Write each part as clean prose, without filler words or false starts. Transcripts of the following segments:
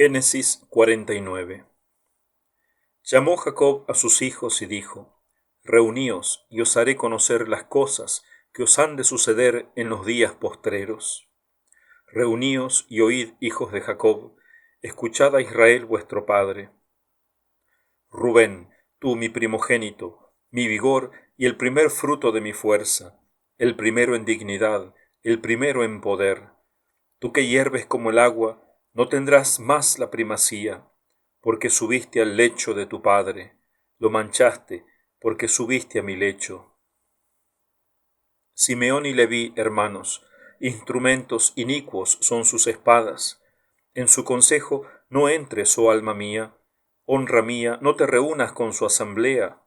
Génesis 49. Llamó Jacob a sus hijos y dijo: Reuníos, y os haré conocer las cosas que os han de suceder en los días postreros. Reuníos y oíd, hijos de Jacob, escuchad a Israel vuestro padre. Rubén, tú mi primogénito, mi vigor y el primer fruto de mi fuerza, el primero en dignidad, el primero en poder. Tú que hierves como el agua, no tendrás más la primacía, porque subiste al lecho de tu padre, lo manchaste, porque subiste a mi lecho. Simeón y Leví, hermanos, instrumentos inicuos son sus espadas. En su consejo no entres, oh alma mía, honra mía, no te reúnas con su asamblea,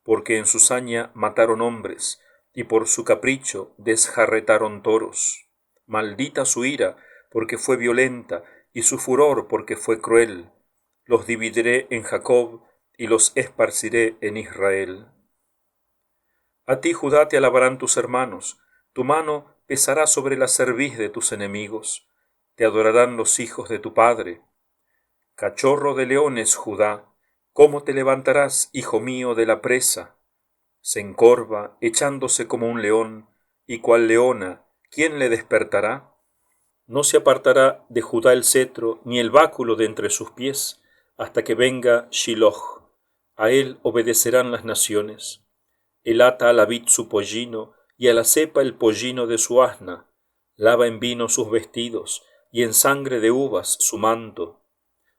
porque en su saña mataron hombres, y por su capricho desjarretaron toros. Maldita su ira, porque fue violenta, y su furor, porque fue cruel. Los dividiré en Jacob, y los esparciré en Israel. A ti, Judá, te alabarán tus hermanos, tu mano pesará sobre la cerviz de tus enemigos, te adorarán los hijos de tu padre. Cachorro de leones, Judá, ¿cómo te levantarás, hijo mío, de la presa? Se encorva, echándose como un león, y cual leona, ¿quién le despertará? No se apartará de Judá el cetro, ni el báculo de entre sus pies, hasta que venga Shiloh. A él obedecerán las naciones. Él ata a la vid su pollino, y a la cepa el pollino de su asna. Lava en vino sus vestidos, y en sangre de uvas su manto.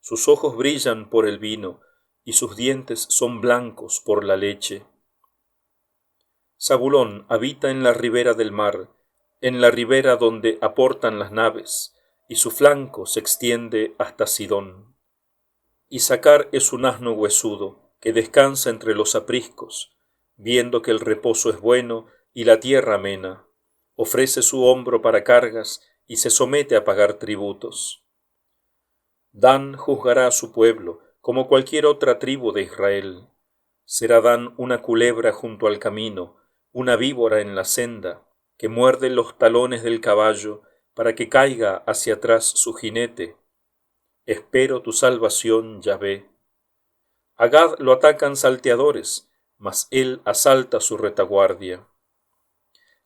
Sus ojos brillan por el vino, y sus dientes son blancos por la leche. Zabulón habita en la ribera del mar, en la ribera donde aportan las naves, y su flanco se extiende hasta Sidón. Issacar es un asno huesudo, que descansa entre los apriscos, viendo que el reposo es bueno y la tierra amena. Ofrece su hombro para cargas y se somete a pagar tributos. Dan juzgará a su pueblo, como cualquier otra tribu de Israel. Será Dan una culebra junto al camino, una víbora en la senda, que muerde los talones del caballo para que caiga hacia atrás su jinete. Espero tu salvación, Yahvé. A Gad lo atacan salteadores, mas él asalta su retaguardia.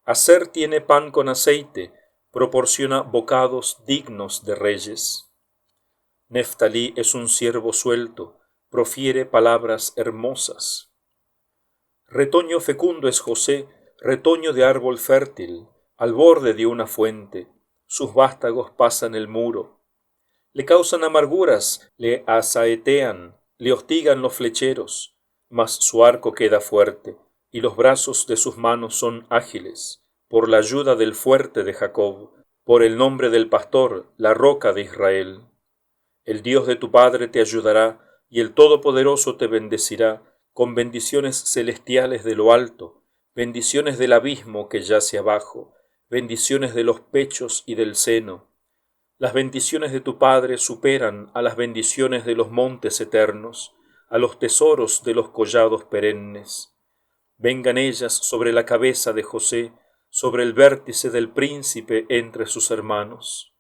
Aser tiene pan con aceite, proporciona bocados dignos de reyes. Neftalí es un ciervo suelto, profiere palabras hermosas. Retoño fecundo es José, retoño de árbol fértil, al borde de una fuente. Sus vástagos pasan el muro. Le causan amarguras, le asaetean, le hostigan los flecheros, mas su arco queda fuerte, y los brazos de sus manos son ágiles, por la ayuda del fuerte de Jacob, por el nombre del pastor, la roca de Israel. El Dios de tu padre te ayudará, y el Todopoderoso te bendecirá, con bendiciones celestiales de lo alto, bendiciones del abismo que yace abajo, bendiciones de los pechos y del seno. Las bendiciones de tu Padre superan a las bendiciones de los montes eternos, a los tesoros de los collados perennes. Vengan ellas sobre la cabeza de José, sobre el vértice del príncipe entre sus hermanos.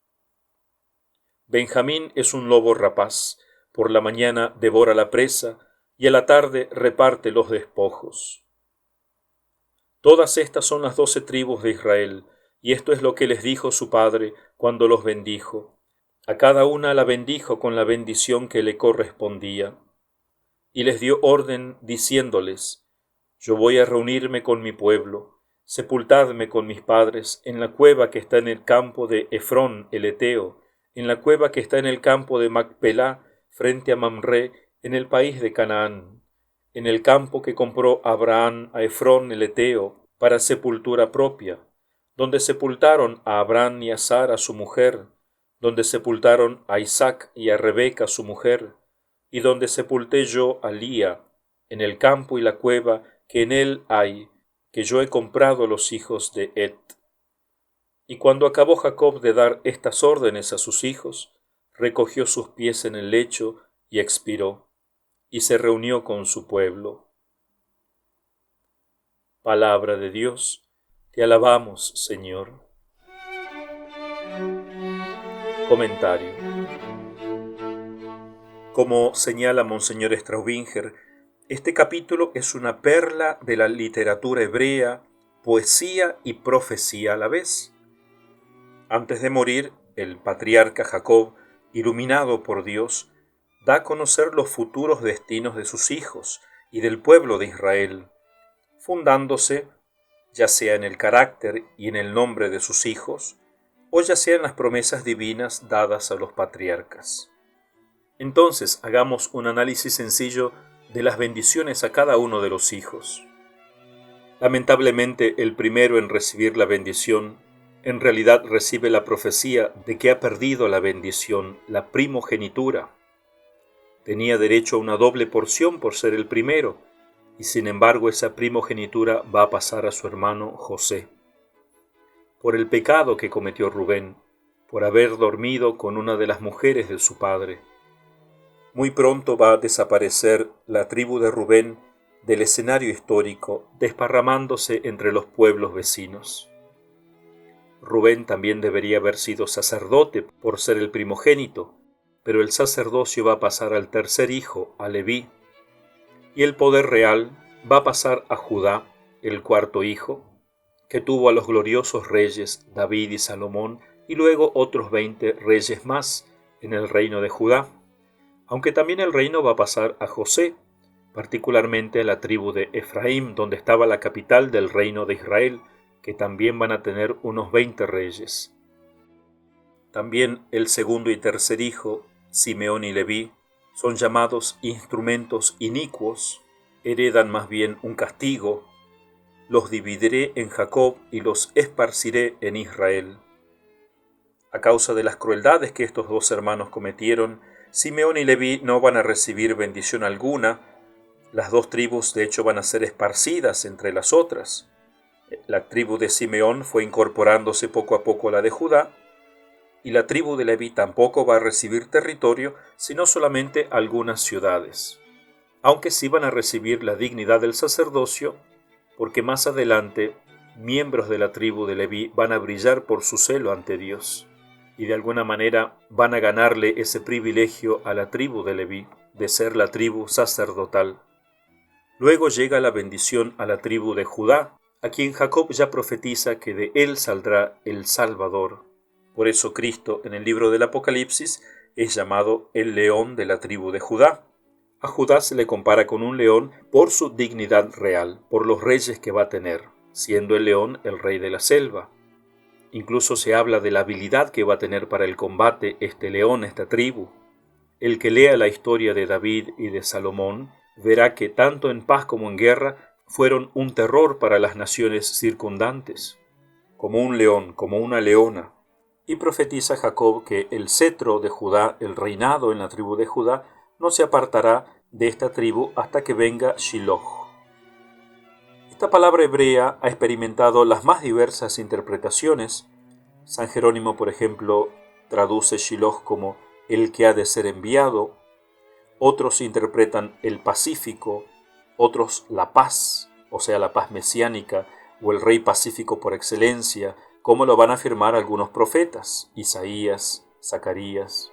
Benjamín es un lobo rapaz, por la mañana devora la presa, y a la tarde reparte los despojos. Todas estas son las 12 tribus de Israel, y esto es lo que les dijo su padre cuando los bendijo. A cada una la bendijo con la bendición que le correspondía. Y les dio orden diciéndoles: Yo voy a reunirme con mi pueblo, sepultadme con mis padres en la cueva que está en el campo de Efrón el Eteo, en la cueva que está en el campo de Macpelá, frente a Mamré, en el país de Canaán, en el campo que compró Abraham a Efrón el Eteo para sepultura propia, donde sepultaron a Abraham y a Sara su mujer, donde sepultaron a Isaac y a Rebeca su mujer, y donde sepulté yo a Lía, en el campo y la cueva que en él hay, que yo he comprado a los hijos de Et. Y cuando acabó Jacob de dar estas órdenes a sus hijos, recogió sus pies en el lecho y expiró, y se reunió con su pueblo. Palabra de Dios, te alabamos, Señor. Comentario. Como señala Monseñor Straubinger, este capítulo es una perla de la literatura hebrea, poesía y profecía a la vez. Antes de morir, el patriarca Jacob, iluminado por Dios, da a conocer los futuros destinos de sus hijos y del pueblo de Israel, fundándose ya sea en el carácter y en el nombre de sus hijos, o ya sea en las promesas divinas dadas a los patriarcas. Entonces, hagamos un análisis sencillo de las bendiciones a cada uno de los hijos. Lamentablemente, el primero en recibir la bendición, en realidad recibe la profecía de que ha perdido la bendición, la primogenitura. Tenía derecho a una doble porción por ser el primero, y sin embargo esa primogenitura va a pasar a su hermano José. Por el pecado que cometió Rubén, por haber dormido con una de las mujeres de su padre. Muy pronto va a desaparecer la tribu de Rubén del escenario histórico, desparramándose entre los pueblos vecinos. Rubén también debería haber sido sacerdote por ser el primogénito, pero el sacerdocio va a pasar al tercer hijo, a Leví, y el poder real va a pasar a Judá, el cuarto hijo, que tuvo a los gloriosos reyes David y Salomón, y luego otros 20 reyes más en el reino de Judá. Aunque también el reino va a pasar a José, particularmente a la tribu de Efraín, donde estaba la capital del reino de Israel, que también van a tener unos 20 reyes. También el segundo y tercer hijo, Simeón y Leví, son llamados instrumentos inicuos, heredan más bien un castigo. Los dividiré en Jacob y los esparciré en Israel. A causa de las crueldades que estos dos hermanos cometieron, Simeón y Leví no van a recibir bendición alguna. Las dos tribus de hecho van a ser esparcidas entre las otras. La tribu de Simeón fue incorporándose poco a poco a la de Judá, y la tribu de Leví tampoco va a recibir territorio, sino solamente algunas ciudades. Aunque sí van a recibir la dignidad del sacerdocio, porque más adelante miembros de la tribu de Leví van a brillar por su celo ante Dios, y de alguna manera van a ganarle ese privilegio a la tribu de Leví, de ser la tribu sacerdotal. Luego llega la bendición a la tribu de Judá, a quien Jacob ya profetiza que de él saldrá el Salvador. Por eso Cristo en el libro del Apocalipsis es llamado el león de la tribu de Judá. A Judá se le compara con un león por su dignidad real, por los reyes que va a tener, siendo el león el rey de la selva. Incluso se habla de la habilidad que va a tener para el combate este león, esta tribu. El que lea la historia de David y de Salomón verá que tanto en paz como en guerra fueron un terror para las naciones circundantes, como un león, como una leona. Y profetiza Jacob que el cetro de Judá, el reinado en la tribu de Judá, no se apartará de esta tribu hasta que venga Shiloh. Esta palabra hebrea ha experimentado las más diversas interpretaciones. San Jerónimo, por ejemplo, traduce Shiloh como el que ha de ser enviado. Otros interpretan el pacífico, otros la paz, o sea, la paz mesiánica, o el rey pacífico por excelencia, como lo van a afirmar algunos profetas, Isaías, Zacarías.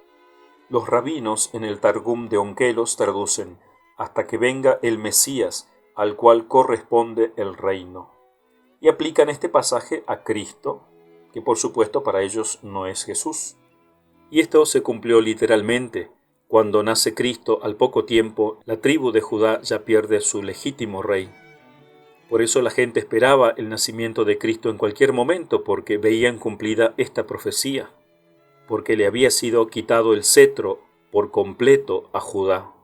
Los rabinos en el Targum de Onkelos traducen hasta que venga el Mesías, al cual corresponde el reino, y aplican este pasaje a Cristo, que por supuesto para ellos no es Jesús. Y esto se cumplió literalmente. Cuando nace Cristo, al poco tiempo, la tribu de Judá ya pierde su legítimo rey. Por eso la gente esperaba el nacimiento de Cristo en cualquier momento, porque veían cumplida esta profecía, porque le había sido quitado el cetro por completo a Judá.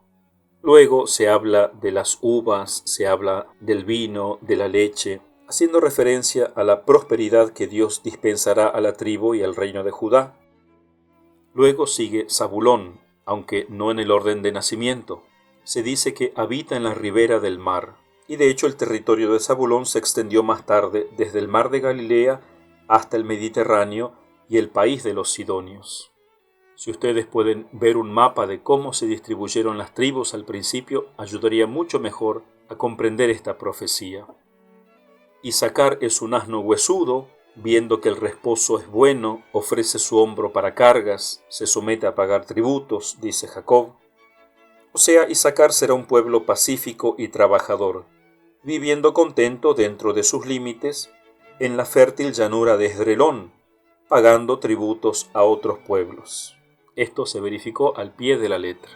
Luego se habla de las uvas, se habla del vino, de la leche, haciendo referencia a la prosperidad que Dios dispensará a la tribu y al reino de Judá. Luego sigue Zabulón, aunque no en el orden de nacimiento. Se dice que habita en la ribera del mar, y de hecho el territorio de Zabulón se extendió más tarde desde el mar de Galilea hasta el Mediterráneo y el país de los sidonios. Si ustedes pueden ver un mapa de cómo se distribuyeron las tribus al principio, ayudaría mucho mejor a comprender esta profecía. Isaacar es un asno huesudo, viendo que el resposo es bueno, ofrece su hombro para cargas, se somete a pagar tributos, dice Jacob. O sea, Issacar será un pueblo pacífico y trabajador, viviendo contento dentro de sus límites en la fértil llanura de Esdrelón, pagando tributos a otros pueblos. Esto se verificó al pie de la letra.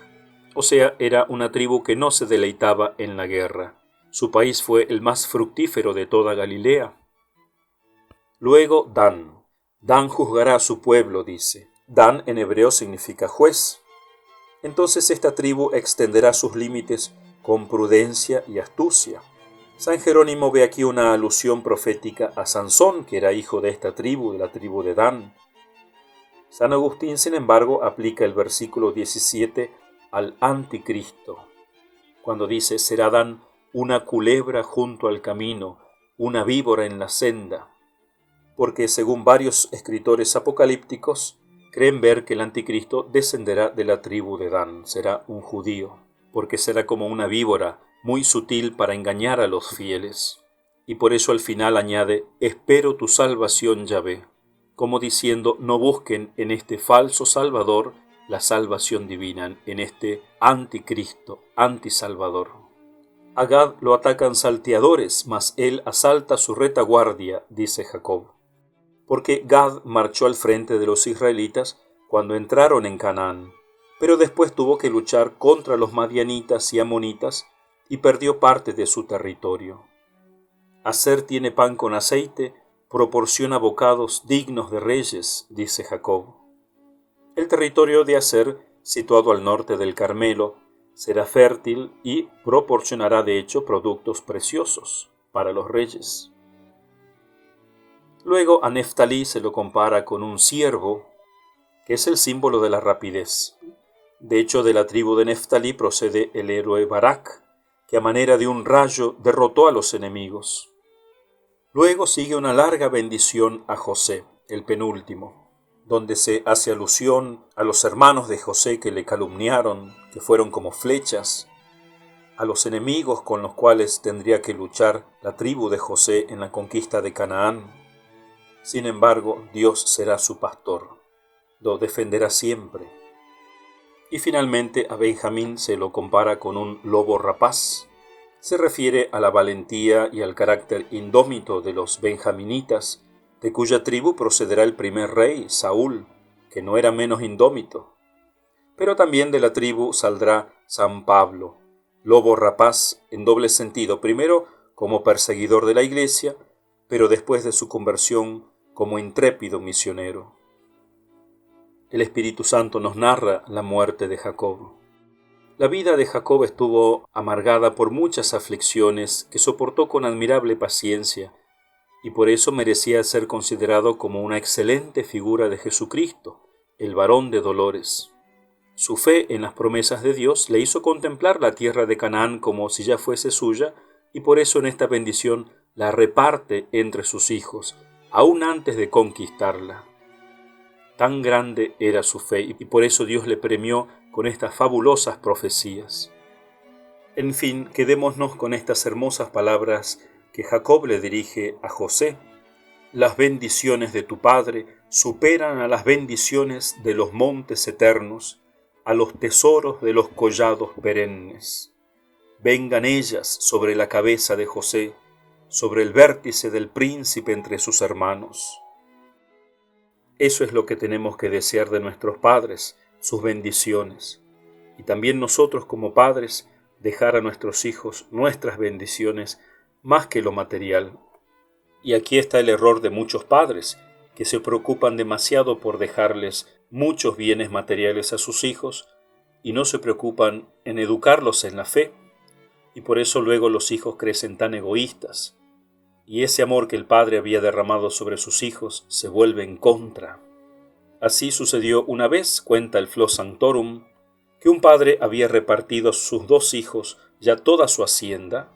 O sea, era una tribu que no se deleitaba en la guerra. Su país fue el más fructífero de toda Galilea. Luego Dan. Dan juzgará a su pueblo, dice. Dan en hebreo significa juez. Entonces esta tribu extenderá sus límites con prudencia y astucia. San Jerónimo ve aquí una alusión profética a Sansón, que era hijo de esta tribu, de la tribu de Dan. San Agustín, sin embargo, aplica el versículo 17 al anticristo, cuando dice: será Dan una culebra junto al camino, una víbora en la senda, porque según varios escritores apocalípticos, creen ver que el anticristo descenderá de la tribu de Dan, será un judío, porque será como una víbora, muy sutil para engañar a los fieles. Y por eso al final añade: espero tu salvación, Yahvé, como diciendo, no busquen en este falso salvador la salvación divina, en este anticristo, antisalvador. A Gad lo atacan salteadores, mas él asalta su retaguardia, dice Jacob. Porque Gad marchó al frente de los israelitas cuando entraron en Canaán, pero después tuvo que luchar contra los madianitas y amonitas y perdió parte de su territorio. Aser tiene pan con aceite, proporciona bocados dignos de reyes, dice Jacob. El territorio de Aser, situado al norte del Carmelo, será fértil y proporcionará de hecho productos preciosos para los reyes. Luego a Neftalí se lo compara con un ciervo, que es el símbolo de la rapidez. De hecho, de la tribu de Neftalí procede el héroe Barak, que a manera de un rayo derrotó a los enemigos. Luego sigue una larga bendición a José, el penúltimo, donde se hace alusión a los hermanos de José que le calumniaron, que fueron como flechas, a los enemigos con los cuales tendría que luchar la tribu de José en la conquista de Canaán. Sin embargo, Dios será su pastor, lo defenderá siempre. Y finalmente a Benjamín se lo compara con un lobo rapaz. Se refiere a la valentía y al carácter indómito de los benjaminitas, de cuya tribu procederá el primer rey, Saúl, que no era menos indómito. Pero también de la tribu saldrá San Pablo, lobo rapaz en doble sentido, primero como perseguidor de la iglesia, pero después de su conversión como intrépido misionero. El Espíritu Santo nos narra la muerte de Jacob. La vida de Jacob estuvo amargada por muchas aflicciones que soportó con admirable paciencia, y por eso merecía ser considerado como una excelente figura de Jesucristo, el varón de dolores. Su fe en las promesas de Dios le hizo contemplar la tierra de Canaán como si ya fuese suya, y por eso en esta bendición la reparte entre sus hijos, aún antes de conquistarla. Tan grande era su fe, y por eso Dios le premió con estas fabulosas profecías. En fin, quedémonos con estas hermosas palabras que Jacob le dirige a José. Las bendiciones de tu Padre superan a las bendiciones de los montes eternos, a los tesoros de los collados perennes. Vengan ellas sobre la cabeza de José, sobre el vértice del príncipe entre sus hermanos. Eso es lo que tenemos que desear de nuestros padres, sus bendiciones. Y también nosotros como padres, dejar a nuestros hijos nuestras bendiciones más que lo material. Y aquí está el error de muchos padres, que se preocupan demasiado por dejarles muchos bienes materiales a sus hijos y no se preocupan en educarlos en la fe. Y por eso luego los hijos crecen tan egoístas. Y ese amor que el padre había derramado sobre sus hijos se vuelve en contra. Así sucedió una vez, cuenta el Flos Sanctorum, que un padre había repartido a sus 2 hijos ya toda su hacienda,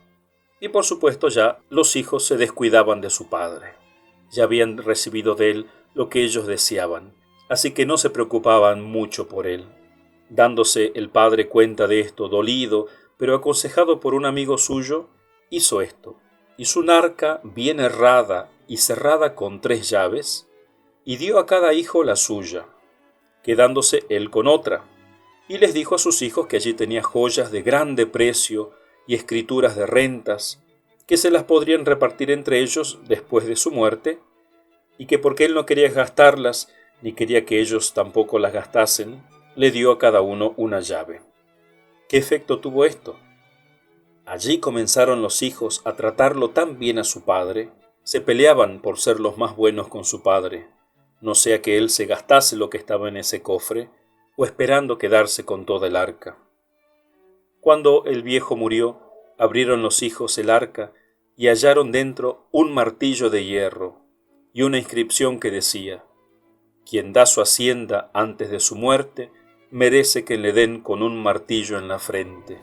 y por supuesto ya los hijos se descuidaban de su padre. Ya habían recibido de él lo que ellos deseaban, así que no se preocupaban mucho por él. Dándose el padre cuenta de esto, dolido, pero aconsejado por un amigo suyo, hizo esto. Hizo un arca bien herrada y cerrada con 3 llaves, y dio a cada hijo la suya, quedándose él con otra, y les dijo a sus hijos que allí tenía joyas de grande precio y escrituras de rentas, que se las podrían repartir entre ellos después de su muerte, y que porque él no quería gastarlas, ni quería que ellos tampoco las gastasen, le dio a cada uno una llave. ¿Qué efecto tuvo esto? Allí comenzaron los hijos a tratarlo tan bien a su padre, se peleaban por ser los más buenos con su padre, no sea que él se gastase lo que estaba en ese cofre, o esperando quedarse con toda el arca. Cuando el viejo murió, abrieron los hijos el arca y hallaron dentro un martillo de hierro y una inscripción que decía: quien da su hacienda antes de su muerte, merece que le den con un martillo en la frente.